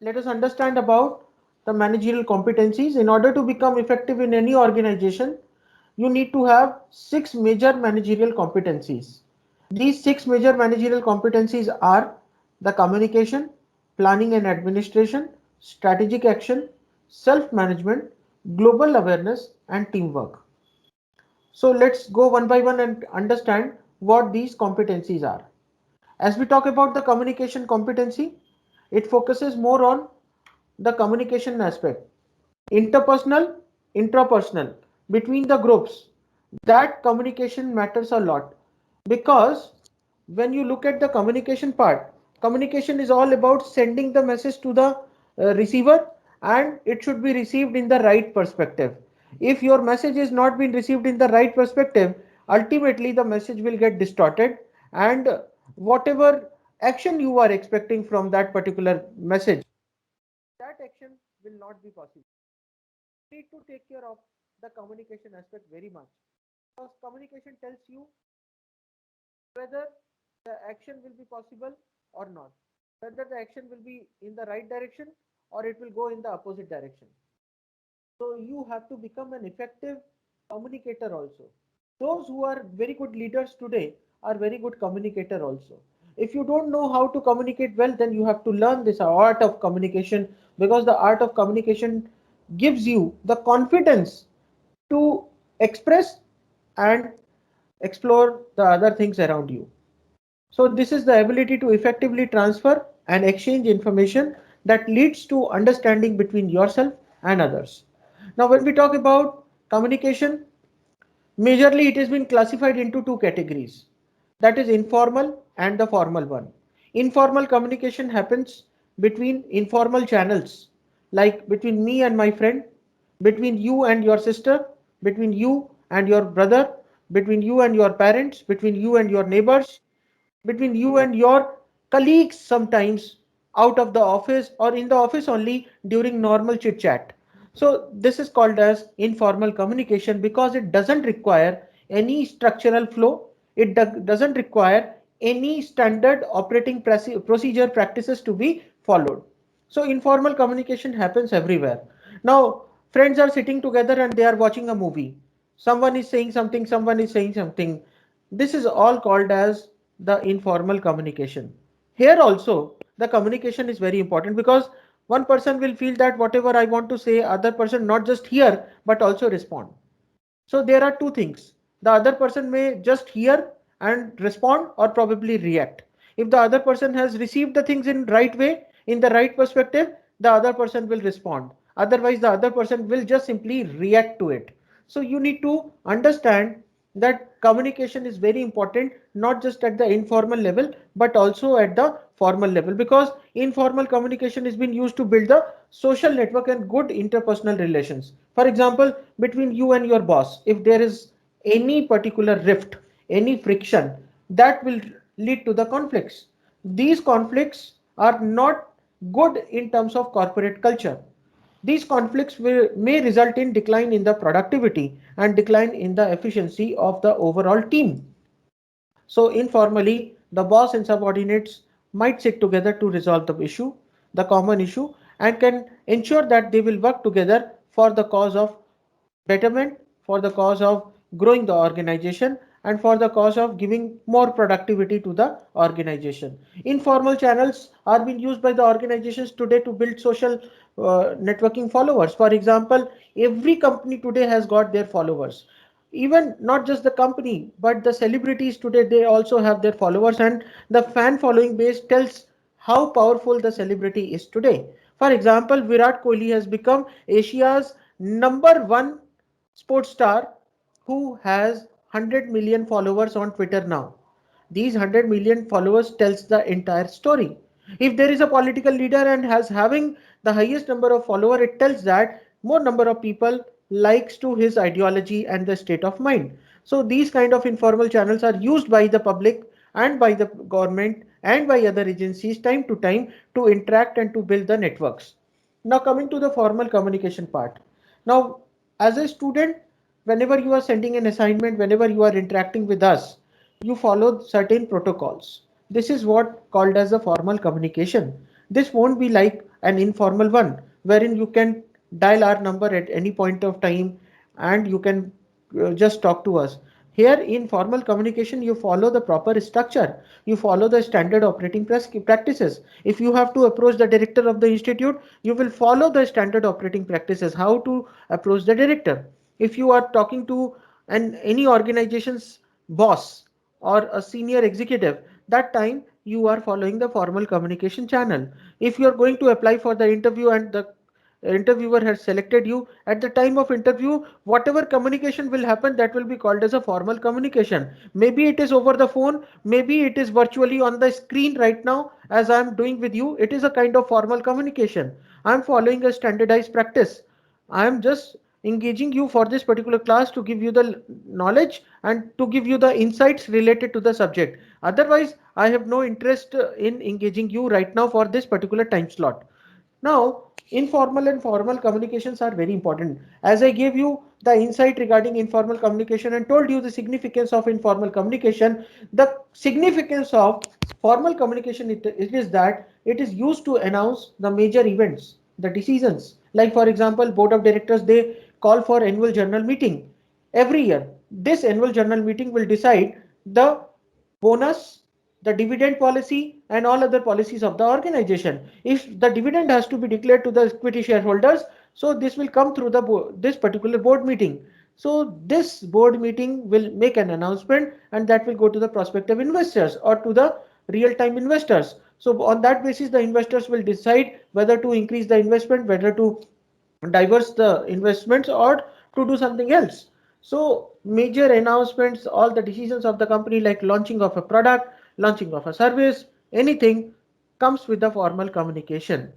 let us understand about the managerial competencies. In order to become effective in any organization, you need to have six major managerial competencies. These six major managerial competencies are the communication, planning and administration, strategic action, self-management, global awareness, and teamwork. So let's go one by one and understand what these competencies are. As we talk about the communication competency, it focuses more on the communication aspect, interpersonal, intrapersonal, between the groups. That communication matters a lot because when you look at the communication part, communication is all about sending the message to the receiver, and it should be received in the right perspective. If your message is not being received in the right perspective, ultimately the message will get distorted, and whatever action you are expecting from that particular message, that action will not be possible. You need to take care of the communication aspect very much, because communication tells you whether the action will be possible or not, whether the action will be in the right direction or it will go in the opposite direction. So you have to become an effective communicator also. Those who are very good leaders today are very good communicator also. If you don't know how to communicate well, then you have to learn this art of communication, because the art of communication gives you the confidence to express and explore the other things around you. So this is the ability to effectively transfer and exchange information that leads to understanding between yourself and others. Now, when we talk about communication, majorly it has been classified into two categories. That is informal and the formal one. Informal communication happens between informal channels, like between me and my friend, between you and your sister, between you and your brother, between you and your parents, between you and your neighbors, between you and your colleagues, sometimes out of the office or in the office only during normal chit chat. So this is called as informal communication because it doesn't require any structural flow. It doesn't require any standard operating procedure practices to be followed. So informal communication happens everywhere. Now friends are sitting together and they are watching a movie. Someone is saying something, someone is saying something. This is all called as the informal communication. Here also the communication is very important because one person will feel that whatever I want to say, other person not just hear but also respond. So there are two things. The other person may just hear and respond or probably react. If the other person has received the things in right way, in the right perspective, the other person will respond. Otherwise, the other person will just simply react to it. So you need to understand that communication is very important, not just at the informal level, but also at the formal level, because informal communication is being used to build the social network and good interpersonal relations. For example, between you and your boss, if there is any particular rift, any friction, that will lead to the conflicts. These conflicts are not good in terms of corporate culture. These conflicts may result in decline in the productivity and decline in the efficiency of the overall team. So informally, the boss and subordinates might sit together to resolve the issue, the common issue, and can ensure that they will work together for the cause of betterment, for the cause of growing the organization, and for the cause of giving more productivity to the organization. Informal channels are being used by the organizations today to build social networking followers. For example, every company today has got their followers. Even not just the company, but the celebrities today, they also have their followers, and the fan following base tells how powerful the celebrity is today. For example, Virat Kohli has become Asia's number one sports star who has 100 million followers on Twitter now. These 100 million followers tells the entire story. If there is a political leader and has having the highest number of followers, it tells that more number of people likes to his ideology and the state of mind. So these kind of informal channels are used by the public and by the government and by other agencies time to time to interact and to build the networks. Now coming to the formal communication part. Now as a student, whenever you are sending an assignment, whenever you are interacting with us, you follow certain protocols. This is what called as the formal communication. This won't be like an informal one wherein you can dial our number at any point of time and you can just talk to us. Here in formal communication, you follow the proper structure. You follow the standard operating practices. If you have to approach the director of the institute, you will follow the standard operating practices, how to approach the director. If you are talking to any organization's boss or a senior executive, that time you are following the formal communication channel. If you are going to apply for the interview and the interviewer has selected you, at the time of interview whatever communication will happen, that will be called as a formal communication. Maybe it is over the phone, maybe it is virtually on the screen right now as I am doing with you. It is a kind of formal communication. I am following a standardized practice. I am just engaging you for this particular class to give you the knowledge and to give you the insights related to the subject. Otherwise, I have no interest in engaging you right now for this particular time slot. Now, informal and formal communications are very important. As I gave you the insight regarding informal communication and told you the significance of informal communication, the significance of formal communication it is that it is used to announce the major events, the decisions. Like for example, board of directors, they call for annual general meeting every year. This annual general meeting will decide the bonus, the dividend policy, and all other policies of the organization. If the dividend has to be declared to the equity shareholders, so this will come through this particular board meeting. So this board meeting will make an announcement and that will go to the prospective investors or to the real-time investors. So on that basis, the investors will decide whether to increase the investment, whether to diverse the investments or to do something else. So major announcements, all the decisions of the company like launching of a product, launching of a service, anything comes with the formal communication.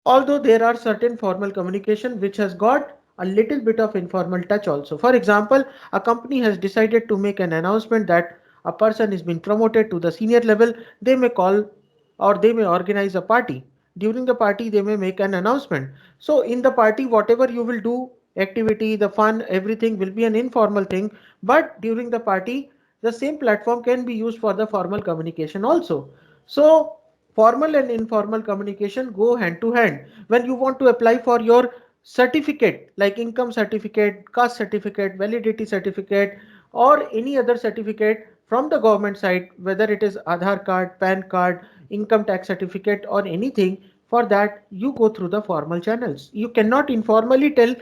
Although there are certain formal communication which has got a little bit of informal touch also. For example, a company has decided to make an announcement that a person is being promoted to the senior level. They may call or they may organize a party. During the party, they may make an announcement. So in the party, whatever you will do, activity, the fun, everything will be an informal thing. But during the party, the same platform can be used for the formal communication also. So formal and informal communication go hand to hand. When you want to apply for your certificate like income certificate, caste certificate, validity certificate, or any other certificate from the government side, whether it is Aadhaar card, PAN card, income tax certificate, or anything, for that you go through the formal channels. You cannot informally tell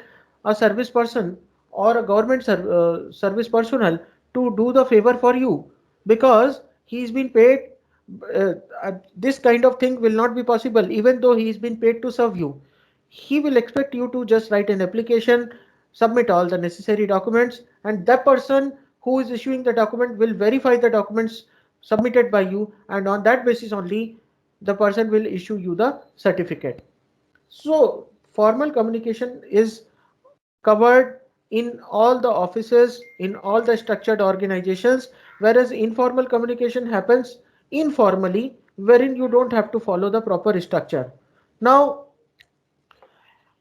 a service person or a government service personnel to do the favor for you because he's been paid. uh, this kind of thing will not be possible even though he is been paid to serve you. He will expect you to just write an application, submit all the necessary documents, and that person who is issuing the document will verify the documents submitted by you, and on that basis only the person will issue you the certificate. So formal communication is covered in all the offices, in all the structured organizations, whereas informal communication happens informally, wherein you don't have to follow the proper structure. Now,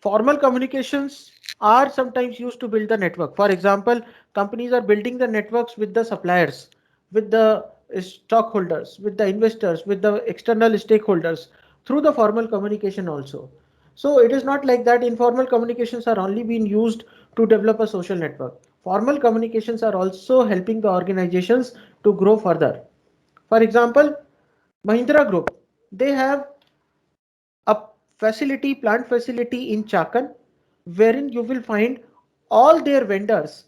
formal communications are sometimes used to build the network. For example, companies are building the networks with the suppliers, with the stockholders, with the investors, with the external stakeholders through the formal communication also. So it is not like that informal communications are only being used to develop a social network. Formal communications are also helping the organizations to grow further. For example, Mahindra Group, they have a plant facility in Chakan, wherein you will find all their vendors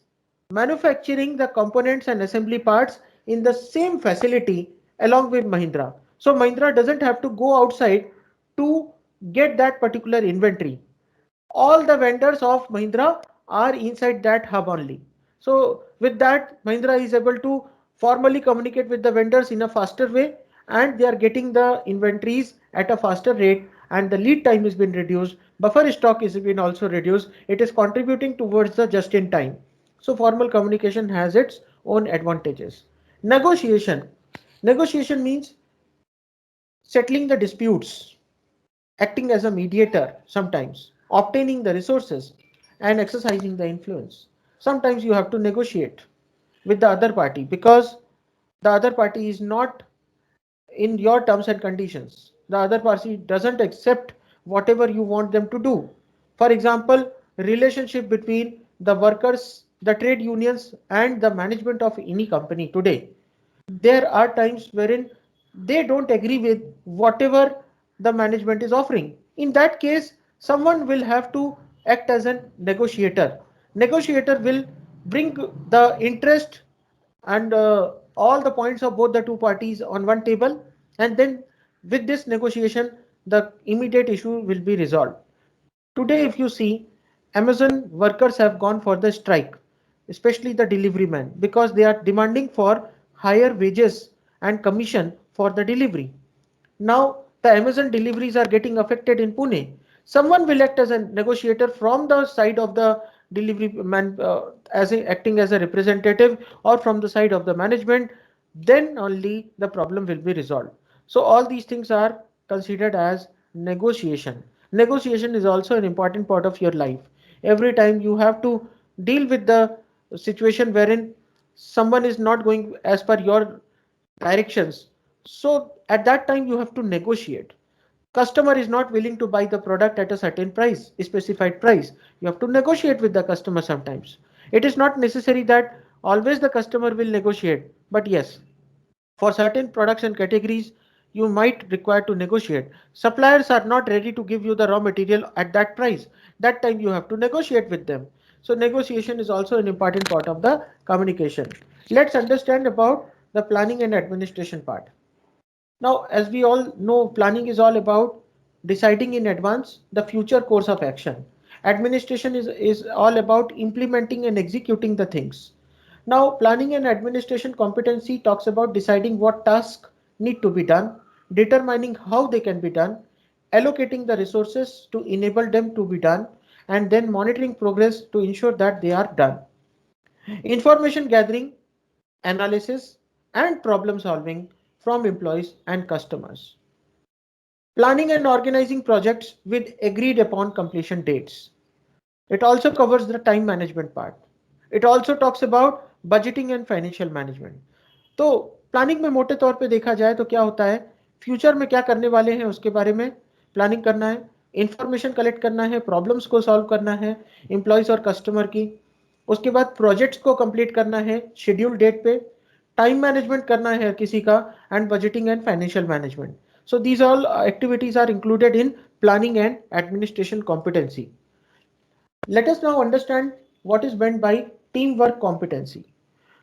manufacturing the components and assembly parts in the same facility along with Mahindra. So Mahindra doesn't have to go outside to get that particular inventory. All the vendors of Mahindra are inside that hub only. So with that, Mahindra is able to formally communicate with the vendors in a faster way, and they are getting the inventories at a faster rate, and the lead time has been reduced. Buffer stock has been also reduced. It is contributing towards the just in time. So formal communication has its own advantages. Negotiation. Negotiation means settling the disputes, acting as a mediator sometimes, obtaining the resources, and exercising the influence. Sometimes you have to negotiate with the other party because the other party is not in your terms and conditions. the other party doesn't accept whatever you want them to do. For example, relationship between the workers, the trade unions, and the management of any company today. There are times wherein they don't agree with whatever the management is offering. In that case, someone will have to act as a negotiator. Negotiator will bring the interest and all the points of both the two parties on one table, and then with this negotiation the immediate issue will be resolved. Today if you see, Amazon workers have gone for the strike, especially the delivery men, because they are demanding for higher wages and commission for the delivery. Now the Amazon deliveries are getting affected in Pune. Someone will act as a negotiator from the side of the delivery man, acting as a representative, or from the side of the management. Then only the problem will be resolved. So all these things are considered as negotiation. Negotiation is also an important part of your life. Every time you have to deal with the situation wherein someone is not going as per your directions. So at that time you have to negotiate. Customer is not willing to buy the product at a certain price, a specified price. You have to negotiate with the customer sometimes. It is not necessary that always the customer will negotiate, but yes, for certain products and categories, you might require to negotiate. Suppliers are not ready to give you the raw material at that price. That time you have to negotiate with them. So negotiation is also an important part of the communication. Let's understand about the planning and administration part. Now, as we all know, planning is all about deciding in advance the future course of action. Administration is all about implementing and executing the things. Now, planning and administration competency talks about deciding what tasks need to be done, determining how they can be done, allocating the resources to enable them to be done, and then monitoring progress to ensure that they are done. Information gathering, analysis, and problem solving from employees and customers. Planning and organizing projects with agreed upon completion dates. It also covers the time management part. It also talks about budgeting and financial management. तो planning में मोटे तौर पे देखा जाए तो क्या होता है, फ्यूचर में क्या करने वाले हैं उसके बारे में प्लानिंग करना है, इंफॉर्मेशन कलेक्ट करना है, प्रॉब्लम्स को सॉल्व करना है एम्प्लॉयज और कस्टमर की, उसके बाद प्रोजेक्ट्स को कंप्लीट करना है शेड्यूल डेट पे, टाइम मैनेजमेंट करना है किसी का, and budgeting and financial management. So these all activities are included in planning and administration competency. Let us now understand what is meant by teamwork competency.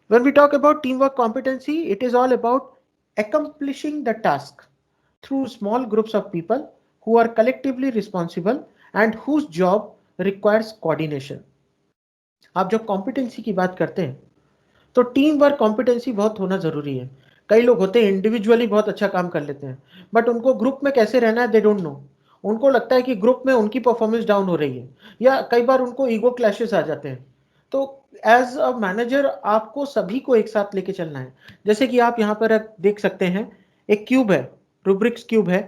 When we talk about teamwork competency, it is all about accomplishing the task through small groups of people who are collectively responsible and whose job requires coordination. आप जब competency की बात करते हैं तो team work competency बहुत होना जरूरी है. कई लोग होते हैं इंडिविजुअली बहुत अच्छा काम कर लेते हैं, बट उनको ग्रुप में कैसे रहना है दे डोंट नो. उनको लगता है कि ग्रुप में उनकी परफॉर्मेंस डाउन हो रही है, या कई बार उनको ईगो क्लैशेस आ जाते हैं. तो एज अ मैनेजर आपको सभी को एक साथ लेके चलना है. जैसे कि आप यहाँ पर देख सकते हैं, एक क्यूब है, रूब्रिक्स क्यूब है,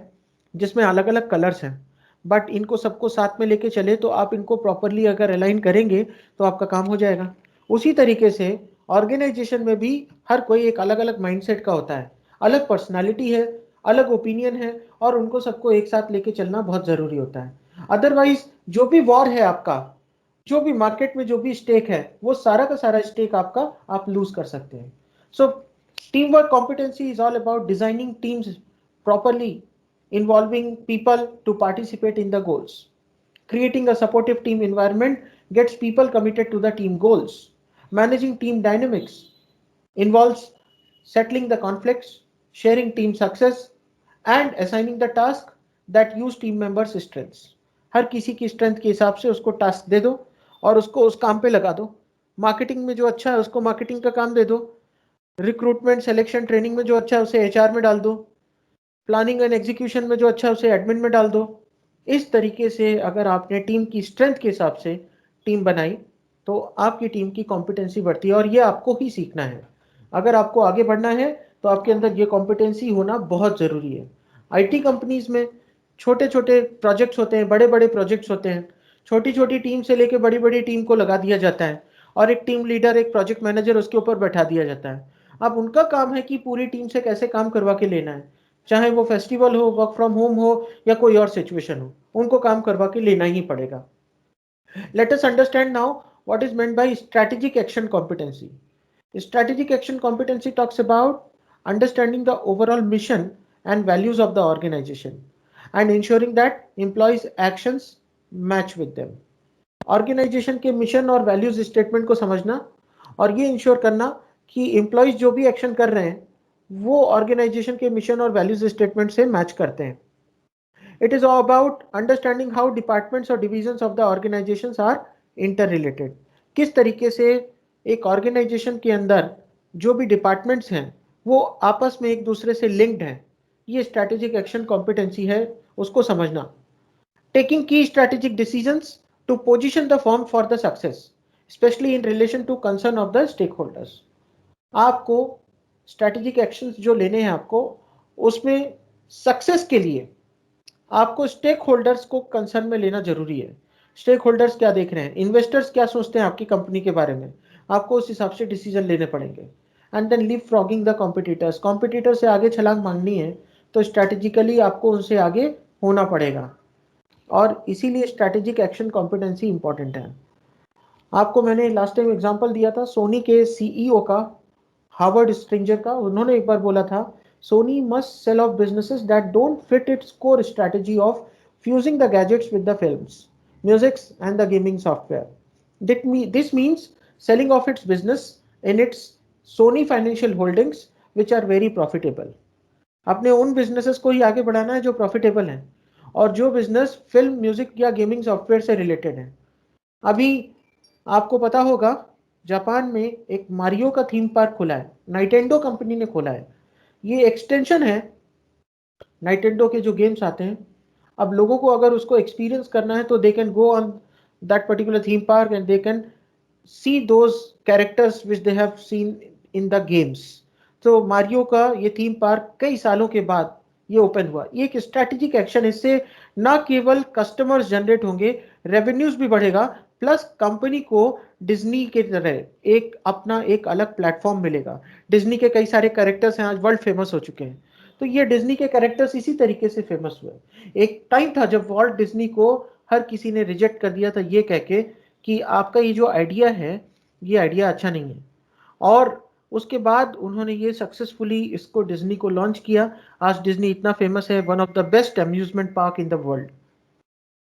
जिसमें अलग अलग कलर्स हैं, बट इनको सबको साथ में लेके चले तो आप इनको प्रॉपरली अगर अलाइन करेंगे तो आपका काम हो जाएगा. उसी तरीके से ऑर्गेनाइजेशन में भी हर कोई एक अलग अलग माइंडसेट का होता है, अलग पर्सनालिटी है, अलग ओपिनियन है, और उनको सबको एक साथ लेके चलना बहुत जरूरी होता है. अदरवाइज जो भी वॉर है आपका, जो भी मार्केट में जो भी स्टेक है, वो सारा का सारा स्टेक आपका आप लूज कर सकते हैं. So team work competency is all about designing teams properly, involving people to participate in the goals. Creating a supportive team environment gets people committed to the team goals. Managing team dynamics involves settling the conflicts, sharing team success, and assigning the task that use team members' strengths. हर किसी की strength के हिसाब से उसको task दे दो और उसको उस काम पे लगा दो. मार्केटिंग में जो अच्छा है उसको मार्केटिंग का काम दे दो, रिक्रूटमेंट सिलेक्शन ट्रेनिंग में जो अच्छा है उसे एचआर में डाल दो, प्लानिंग एंड एग्जीक्यूशन में जो अच्छा है उसे एडमिन में डाल दो. इस तरीके से अगर आपने टीम की स्ट्रेंथ के हिसाब से टीम बनाई तो आपकी टीम की कॉम्पिटेंसी बढ़ती है, और ये आपको ही सीखना है. अगर आपको आगे बढ़ना है तो आपके अंदर ये कॉम्पिटेंसी होना बहुत ज़रूरी है. आईटी कंपनीज में छोटे छोटे प्रोजेक्ट्स होते हैं, बड़े बड़े प्रोजेक्ट्स होते हैं, छोटी छोटी टीम से लेकर बड़ी बड़ी टीम को लगा दिया जाता है, और एक टीम लीडर, एक प्रोजेक्ट मैनेजर उसके ऊपर बैठा दिया जाता है. अब उनका काम है कि पूरी टीम से कैसे काम करवा के लेना है. चाहे वो फेस्टिवल हो, वर्क फ्रॉम होम हो या कोई और सिचुएशन हो, उनको काम करवा के लेना ही पड़ेगा। Let us understand now what is meant by strategic action competency. Strategic action competency talks about understanding the overall mission and values of the organization and ensuring that employees' actions match with them. Organization के mission और values statement को समझना और ये ensure करना कि employees जो भी एक्शन कर रहे हैं वो ऑर्गेनाइजेशन के मिशन और वैल्यूज स्टेटमेंट से मैच करते हैं। It is all about understanding how departments or divisions of the organizations are interrelated. किस तरीके से एक ऑर्गेनाइजेशन के अंदर जो भी डिपार्टमेंट्स हैं वो आपस में एक दूसरे से लिंक्ड हैं, ये स्ट्रैटेजिक एक्शन कॉम्पिटेंसी है, उसको समझना। टेकिंग की strategic decisions to position the firm for the success, specially in relation to concern of the stakeholders. आपको स्ट्रैटेजिक एक्शंस जो लेने हैं आपको, उसमें सक्सेस के लिए आपको स्टेक होल्डर्स को कंसर्न में लेना जरूरी है। स्टेक होल्डर्स क्या देख रहे हैं, इन्वेस्टर्स क्या सोचते हैं आपकी कंपनी के बारे में, आपको उस हिसाब से डिसीजन लेने पड़ेंगे। And then leapfrogging the competitors, competitor से आगे छलांग मांगनी है तो स्ट्रैटेजिकली आपको उनसे आगे होना पड़ेगा, और इसीलिए स्ट्रैटेजिक एक्शन कॉम्पिटेंसी इंपॉर्टेंट है। आपको मैंने लास्ट टाइम एग्जांपल दिया था सोनी के सीईओ का, हार्वर्ड स्ट्रिंजर का। उन्होंने एक बार बोला था, Sony must sell off businesses that don't fit its core strategy of fusing the gadgets with the films, musics and the gaming software. This means selling off its business in its Sony financial holdings which are very profitable. अपने उन businesses को ही आगे बढ़ाना है जो profitable हैं और जो बिजनेस फिल्म, म्यूजिक या गेमिंग सॉफ्टवेयर से रिलेटेड है। अभी आपको पता होगा जापान में एक मारियो का थीम पार्क खुला है, नाइटेंडो कंपनी ने खोला है। ये एक्सटेंशन है नाइटेंडो के जो गेम्स आते हैं। अब लोगों को अगर उसको एक्सपीरियंस करना है तो they can go on that particular theme park and they can see those characters which they have seen in the games. तो मारियो का ये थीम पार्क कई सालों के बाद ये ओपन हुआ। ये एक स्ट्रैटेजिक एक्शन, इससे ना केवल कस्टमर्स जनरेट होंगे, रेवेन्यूज भी बढ़ेगा, प्लस कंपनी को डिज्नी के तरह एक अपना एक अलग प्लेटफॉर्म मिलेगा। डिज्नी के कई सारे कैरेक्टर्स हैं, आज वर्ल्ड फेमस हो चुके हैं, तो ये डिज्नी के कैरेक्टर्स इसी तरीके से फेमस हुए। एक टाइम था जब वॉल्ट डिज्नी को हर किसी ने रिजेक्ट कर दिया था ये कह के कि आपका ये जो आइडिया है ये आइडिया अच्छा नहीं है, और उसके बाद उन्होंने ये सक्सेसफुली इसको डिज्नी को लॉन्च किया। आज डिज्नी इतना फेमस है, one of the best amusement park in the world,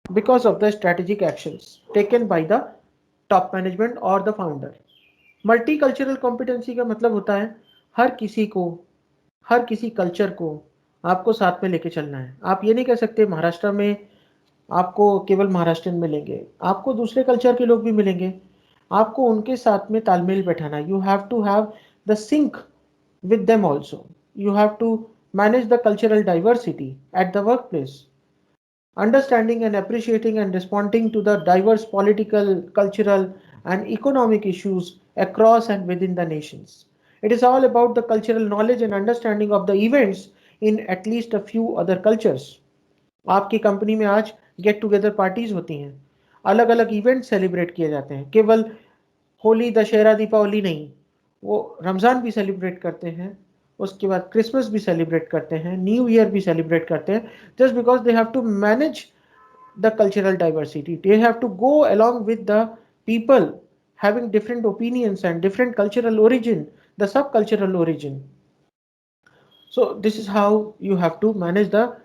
because of the strategic actions taken by the top management or the founder. Multicultural competency का मतलब होता है हर किसी कल्चर को आपको साथ में लेके चलना है। आप ये नहीं कह सकते महाराष्ट्र में आपको केवल महाराष्ट्रियन मिलेंगे, आपको दूसरे कल्चर के लोग भी मिलेंगे, आपको उनके साथ में तालमेल बैठाना। You have to have the sync with them also. You have to manage the cultural diversity at the workplace. Understanding and appreciating and responding to the diverse political, cultural, and economic issues across and within the nations. It is all about the cultural knowledge and understanding of the events in at least a few other cultures. आपकी company में आज get together parties होती हैं, अलग अलग event celebrate किए जाते हैं, केवल होली, दशहरा, दीपावली नहीं, वो रमज़ान भी सेलिब्रेट करते हैं, उसके बाद क्रिसमस भी सेलिब्रेट करते हैं, न्यू ईयर भी सेलिब्रेट करते हैं, just because they have to manage the cultural diversity. They have to go along with the people having different opinions and different cultural origin, the subcultural origin. So this is how you have to manage the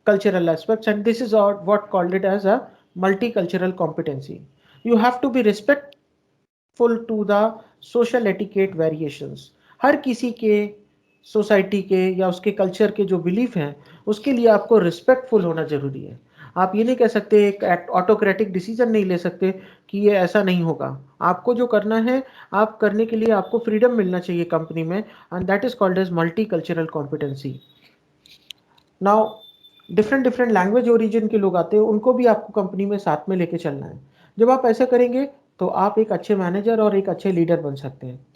cultural aspects, and this is what called it as a multicultural competency. You have to be respectful to the social etiquette variations. हर किसी के society के या उसके culture के जो belief हैं उसके लिए आपको रिस्पेक्टफुल होना जरूरी है। आप ये नहीं कह सकते, एक ऑटोक्रेटिक डिसीजन नहीं ले सकते कि ये ऐसा नहीं होगा। आपको जो करना है आप करने के लिए आपको फ्रीडम मिलना चाहिए कंपनी में, and that is called as multi cultural competency. Now different different language origin के लोग आते हैं, उनको भी आपको कंपनी में साथ में लेके चलना है। जब आप ऐसा करेंगे तो आप एक अच्छे मैनेजर और एक अच्छे लीडर बन सकते हैं।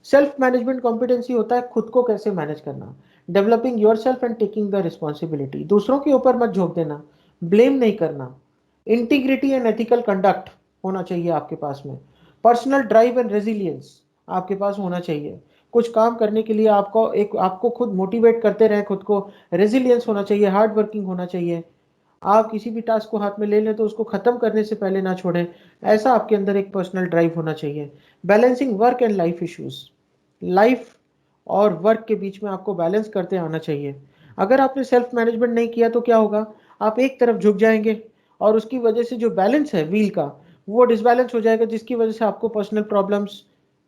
सेल्फ मैनेजमेंट कॉम्पिटेंसी होता है खुद को कैसे मैनेज करना, developing your self and taking the responsibility. दूसरों के ऊपर मत झोंक देना, ब्लेम नहीं करना। इंटीग्रिटी एंड एथिकल कंडक्ट होना चाहिए आपके पास में। पर्सनल ड्राइव एंड रेजिलियंस आपके पास होना चाहिए। कुछ काम करने के लिए आपको खुद मोटिवेट करते रहे, खुद को रेजिलियंस होना चाहिए, हार्ड वर्किंग होना चाहिए। आप किसी भी टास्क को हाथ में ले लें तो उसको खत्म करने से पहले ना छोड़ें, ऐसा आपके अंदर एक पर्सनल ड्राइव होना चाहिए। Balancing work and life issues, life और वर्क के बीच में आपको बैलेंस करते आना चाहिए। अगर आपने सेल्फ मैनेजमेंट नहीं किया तो क्या होगा, आप एक तरफ झुक जाएंगे और उसकी वजह से जो बैलेंस है व्हील का वो डिसबैलेंस हो जाएगा, जिसकी वजह से आपको पर्सनल प्रॉब्लम्स,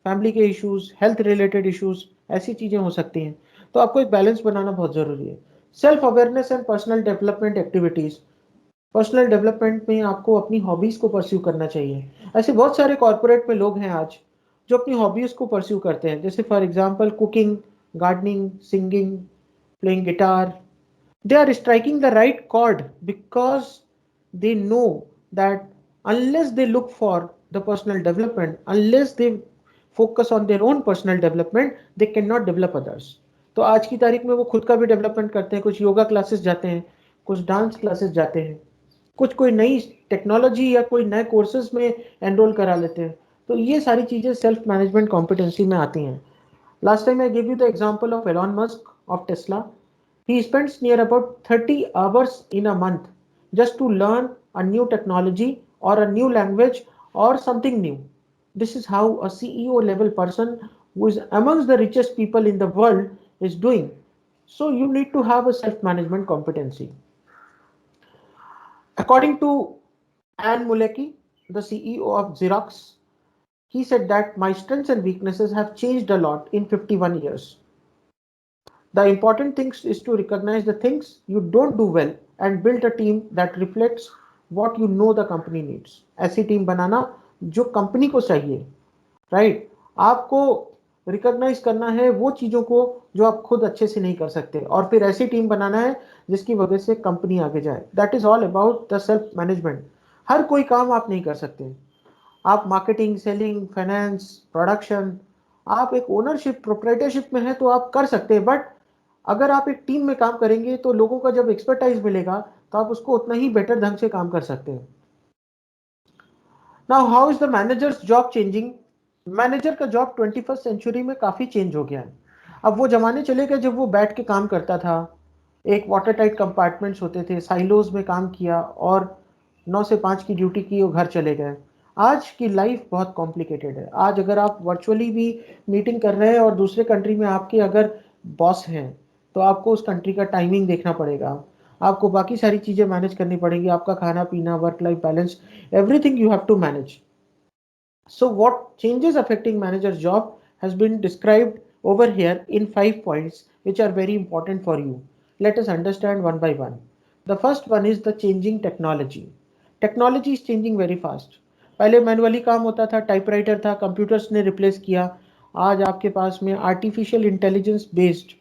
फैमिली के इश्यूज, हेल्थ रिलेटेड इश्यूज, ऐसी चीजें हो सकती हैं। तो आपको एक बैलेंस बनाना बहुत जरूरी है। Self awareness and personal development activities, personal development में आपको अपनी हॉबीज को परस्यू करना चाहिए। ऐसे बहुत सारे कॉर्पोरेट में लोग हैं आज जो अपनी हॉबीज को परस्यू करते हैं, जैसे for example cooking, gardening, singing, playing guitar. They are striking the right chord because they know that unless they look for the personal development, unless they focus on their own personal development, they cannot develop others. तो आज की तारीख में वो खुद का भी development करते हैं, कुछ योगा क्लासेस जाते हैं, कुछ डांस क्लासेस जाते हैं, कुछ कोई नई टेक्नोलॉजी या कोई नए कोर्सेज में एनरोल करा लेते हैं। तो ये सारी चीजें सेल्फ मैनेजमेंट कॉम्पिटेंसी में आती हैं। Last time I gave you the example of Elon Musk of Tesla. He spends near about 30 hours in a month just to learn a new technology or a new language or something new. This is how a CEO level person who is amongst the richest people in the world is doing. So you need to have a self management competency. According to Anne Mulecki, the CEO of Xerox, he said that my strengths and weaknesses have changed a lot in 51 years. The important thing is to recognize the things you don't do well and build a team that reflects what you know the company needs. ऐसी team बनाना जो company को चाहिए, right? आपको recognise करना है वो चीजों को जो आप खुद अच्छे से नहीं कर सकते, और फिर ऐसी टीम बनाना है जिसकी वजह से कंपनी आगे जाए। That is all about the self management. हर कोई काम आप नहीं कर सकते। आप मार्केटिंग, सेलिंग, फाइनेंस, प्रोडक्शन, आप एक ओनरशिप, प्रोप्राइटरशिप में है तो आप कर सकते हैं, बट अगर आप एक टीम में काम करेंगे तो लोगों का जब एक्सपर्टाइज मिलेगा तो आप उसको उतना ही बेटर ढंग से काम कर सकते हैं। Now how is the managers job changing? Manager का जॉब 21st सेंचुरी में काफी चेंज हो गया है। अब वो जमाने चले गए जब वो बैठ के काम करता था, एक वाटर टाइट कंपार्टमेंट्स होते थे, साइलोज में काम किया और 9 से 5 की ड्यूटी की और घर चले गए। आज की लाइफ बहुत कॉम्प्लिकेटेड है। आज अगर आप वर्चुअली भी मीटिंग कर रहे हैं और दूसरे कंट्री में आपके अगर बॉस हैं तो आपको उस कंट्री का टाइमिंग देखना पड़ेगा, आपको बाकी सारी चीजें मैनेज करनी पड़ेंगी, आपका खाना पीना, work life balance, everything you have to manage. So what changes affecting manager's job has been described over here in 5 points which are very important for you. Let us understand one by one. The first one is the changing technology. Technology is changing very fast. पहले manually काम होता था, typewriter था, computers ने replace किया। आज आपके पास में artificial intelligence based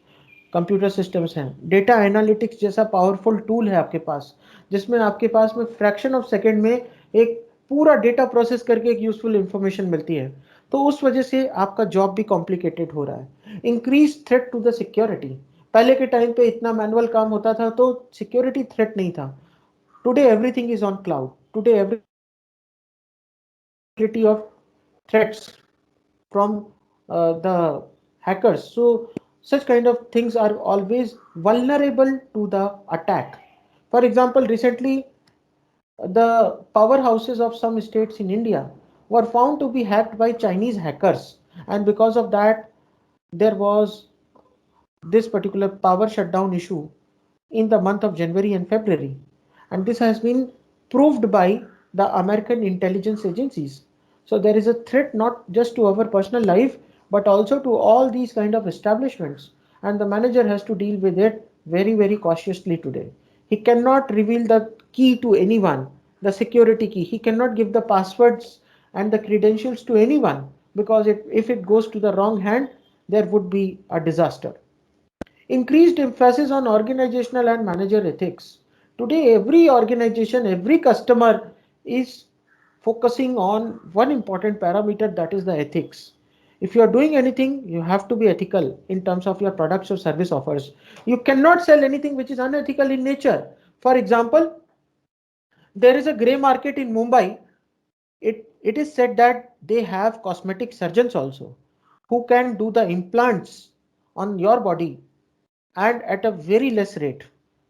computer systems हैं, डेटा एनालिटिक्स जैसा पावरफुल टूल है आपके पास, जिसमें आपके पास में फ्रैक्शन ऑफ सेकेंड में एक पूरा डेटा प्रोसेस करके एक यूजफुल इंफॉर्मेशन मिलती है। तो उस वजह से आपका जॉब भी कॉम्प्लिकेटेड हो रहा है। Increase threat to the security. पहले के टाइम पे इतना मैनुअल काम होता था तो सिक्योरिटी थ्रेट नहीं था। Today everything is on cloud. Today every of threats from the hackers. So such kind of things are always vulnerable to the attack. For example, recently the powerhouses of some states in India were found to be hacked by Chinese hackers, and because of that there was this particular power shutdown issue in the month of January and February. And this has been proved by the American intelligence agencies. So there is a threat not just to our personal life, but also to all these kind of establishments. And the manager has to deal with it very, very cautiously today. He cannot reveal the key to anyone, the security key. He cannot give the passwords and the credentials to anyone, because if it goes to the wrong hand, there would be a disaster. Increased emphasis on organizational and manager ethics. Today, every organization, every customer is focusing on one important parameter, that is the ethics. If you are doing anything, you have to be ethical in terms of your products or service offers. You cannot sell anything which is unethical in nature. For example, there is a grey market in Mumbai. It is said that they have cosmetic surgeons also who can do the implants on your body and at a very less rate.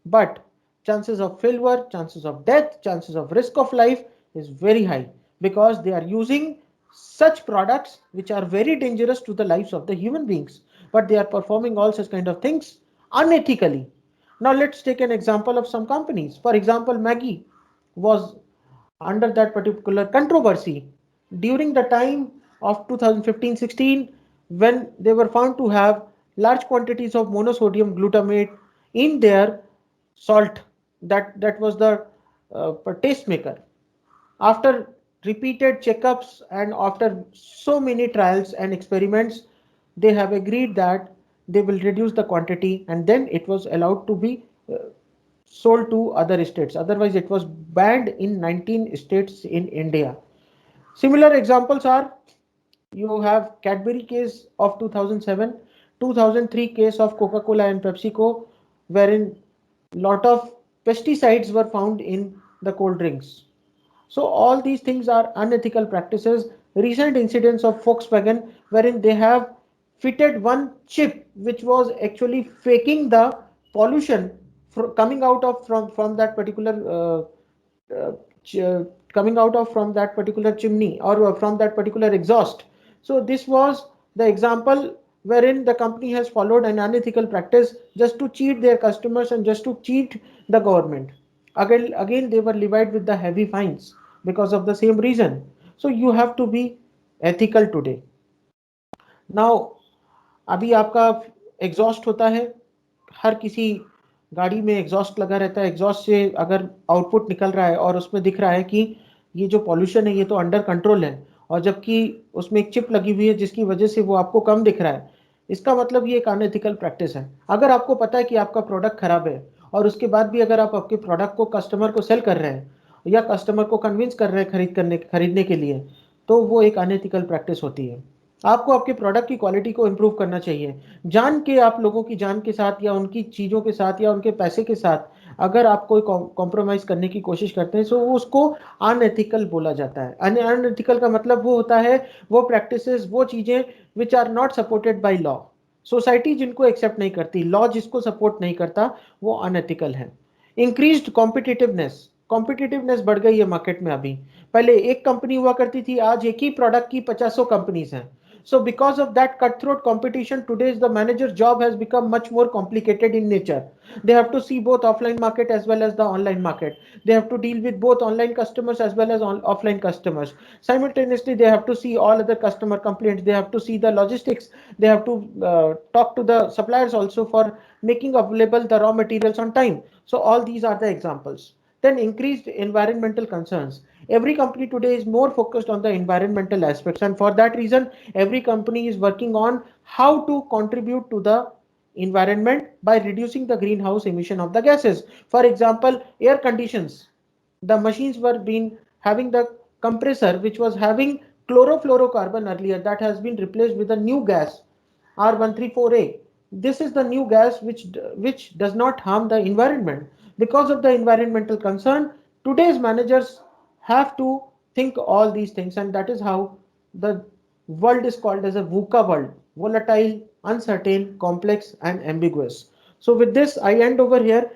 But chances of failure, chances of death, chances of risk of life is very high because they are using such products which are very dangerous to the lives of the human beings. But they are performing all such kind of things unethically. Now let's take an example of some companies. For example, Maggie was under that particular controversy during the time of 2015-16 when they were found to have large quantities of monosodium glutamate in their salt. That was the taste maker. After repeated checkups and after so many trials and experiments, they have agreed that they will reduce the quantity, and then it was allowed to be sold to other states. Otherwise, it was banned in 19 states in India. Similar examples are, you have Cadbury case of 2007, 2003 case of Coca-Cola and PepsiCo, wherein lot of pesticides were found in the cold drinks. So all these things are unethical practices. Recent incidents of Volkswagen, wherein they have fitted one chip which was actually faking the pollution coming out of from that particular uh, coming out of from that particular chimney or from that particular exhaust. So this was the example wherein the company has followed an unethical practice just to cheat their customers and just to cheat the government. Again they were levied with the heavy fines because of the same reason. So you have to be ethical today. Now अभी आपका exhaust होता है, हर किसी गाड़ी में exhaust लगा रहता है, एग्जॉस्ट से अगर आउटपुट निकल रहा है और उसमें दिख रहा है कि ये जो पॉल्यूशन है ये तो अंडर कंट्रोल है, और जबकि उसमें एक चिप लगी हुई है जिसकी वजह से वो आपको कम दिख रहा है, इसका मतलब ये एक अनएथिकल प्रैक्टिस है. अगर आपको पता है कि आपका प्रोडक्ट खराब है और उसके बाद भी अगर आप आपके प्रोडक्ट को कस्टमर को सेल कर रहे हैं या कस्टमर को कन्विंस कर रहे हैं खरीदने के लिए, तो वो एक अनएथिकल प्रैक्टिस होती है. आपको आपके प्रोडक्ट की क्वालिटी को इंप्रूव करना चाहिए. जान के आप लोगों की जान के साथ या उनकी चीज़ों के साथ या उनके पैसे के साथ अगर आप कोई कॉम्प्रोमाइज़ करने की कोशिश करते हैं, तो वो उसको अनएथिकल बोला जाता है. अनएथिकल का मतलब वो होता है, वो प्रैक्टिसेस, वो चीज़ें which are not supported by law. Society जिनको एक्सेप्ट नहीं करती, लॉ जिसको सपोर्ट नहीं करता, वो अनएथिकल है. इंक्रीज्ड कॉम्पिटिटिवनेस बढ़ गई है मार्केट में. अभी पहले एक कंपनी हुआ करती थी, आज एक ही प्रोडक्ट की 50 कंपनीज हैं. So because of that cutthroat competition, today's the manager's job has become much more complicated in nature. They have to see both offline market as well as the online market. They have to deal with both online customers as well as offline customers. Simultaneously, they have to see all other customer complaints. They have to see the logistics. They have to talk to the suppliers also for making available the raw materials on time. So all these are the examples. Then increased environmental concerns. Every company today is more focused on the environmental aspects, and for that reason every company is working on how to contribute to the environment by reducing the greenhouse emission of the gases. For example, air conditions, the machines were been having the compressor which was having chlorofluorocarbon earlier, that has been replaced with a new gas, R134A. This is the new gas which does not harm the environment. Because of the environmental concern, today's managers have to think all these things, and that is how the world is called as a VUCA world: volatile, uncertain, complex, and ambiguous. So with this, I end over here.